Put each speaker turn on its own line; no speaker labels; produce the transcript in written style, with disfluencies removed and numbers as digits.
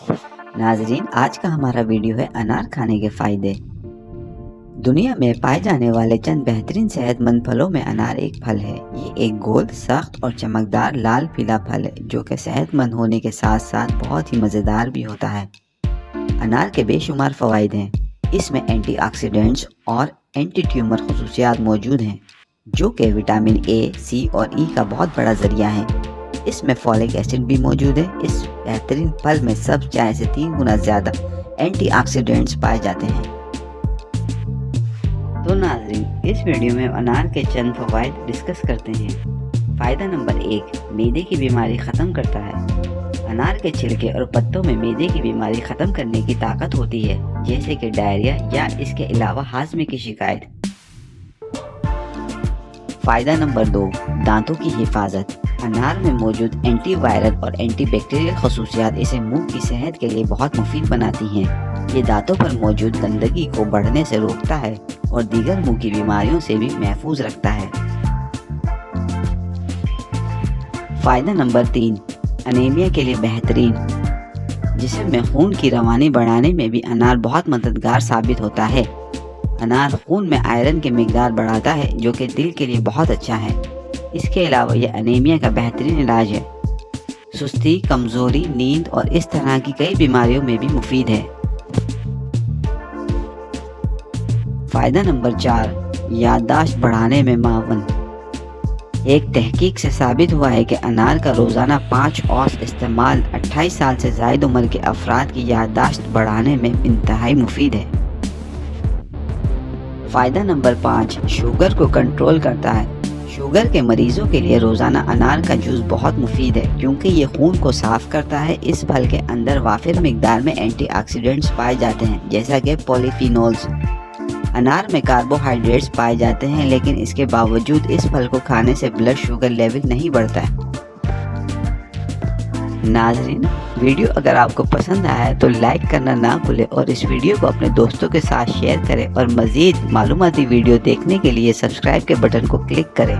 नाजरीन, आज का हमारा वीडियो है अनार खाने के फायदे। दुनिया में पाए जाने वाले चंद बेहतरीन सेहतमंद फलों में अनार एक फल है। ये एक गोल, सख्त और चमकदार लाल पीला फल है जो कि सेहतमंद होने के साथ साथ बहुत ही मज़ेदार भी होता है। अनार के बेशुमार फ़वाइद हैं। इसमें एंटीऑक्सीडेंट्स और एंटी ट्यूमर खसूसियात मौजूद हैं जो कि विटामिन ए, सी और ई का बहुत बड़ा ज़रिया है। इसमें फॉलिक एसिड भी मौजूद है। इस बेहतरीन फल में सब्ज़ चाय से 3 गुना ज़्यादा एंटीऑक्सीडेंट्स पाए जाते हैं। तो नाज़रीन, इस वीडियो में अनार के चंद फ़वाइद डिस्कस करते हैं। फ़ायदा नंबर 1, मैदे की बीमारी ख़त्म करता है। अनार के छिलके और पत्तों में मैदे की बीमारी ख़त्म करने की ताकत होती है, जैसे कि डायरिया या इसके अलावा हाजमे की शिकायत। फ़ायदा नंबर 2, दांतों की हिफाजत। अनार में मौजूद एंटीवायरल और एंटीबैक्टीरियल खसूसियात इसे मुंह की सेहत के लिए बहुत मुफीद बनाती हैं। ये दांतों पर मौजूद गंदगी को बढ़ने से रोकता है और दीगर मुंह की बीमारियों से भी महफूज रखता है। फ़ायदा नंबर 3, अनीमिया के लिए बेहतरीन। जिस्म में खून की रवानी बढ़ाने में भी अनार बहुत मददगार साबित होता है। अनार खून में आयरन की मिकदार बढ़ाता है जो कि दिल के लिए बहुत अच्छा है। इसके अलावा यह अनीमिया का बेहतरीन इलाज है। सुस्ती, कमज़ोरी, नींद और इस तरह की कई बीमारियों में भी मुफीद है। फ़ायदा नंबर 4, याददाश्त बढ़ाने में मावन। एक तहकीक से साबित हुआ है कि अनार का रोज़ाना 5 औंस इस्तेमाल 28 साल से ज़ायद उम्र के अफराद की याददाश्त बढ़ाने में इंतहाई मुफीद है। फ़ायदा नंबर 5, शुगर को कंट्रोल करता है। शुगर के मरीजों के लिए रोज़ाना अनार का जूस बहुत मुफीद है क्योंकि ये खून को साफ़ करता है। इस फल के अंदर वाफिर मिकदार में एंटीऑक्सीडेंट्स पाए जाते हैं जैसा कि पॉलीफिनोल्स। अनार में कार्बोहाइड्रेट्स पाए जाते हैं, लेकिन इसके बावजूद इस फल को खाने से ब्लड शुगर लेवल नहीं बढ़ता है। नाज़रीन, वीडियो अगर आपको पसंद आया है तो लाइक करना ना भूलें और इस वीडियो को अपने दोस्तों के साथ शेयर करें और मज़ीद मालूमाती वीडियो देखने के लिए सब्सक्राइब के बटन को क्लिक करें।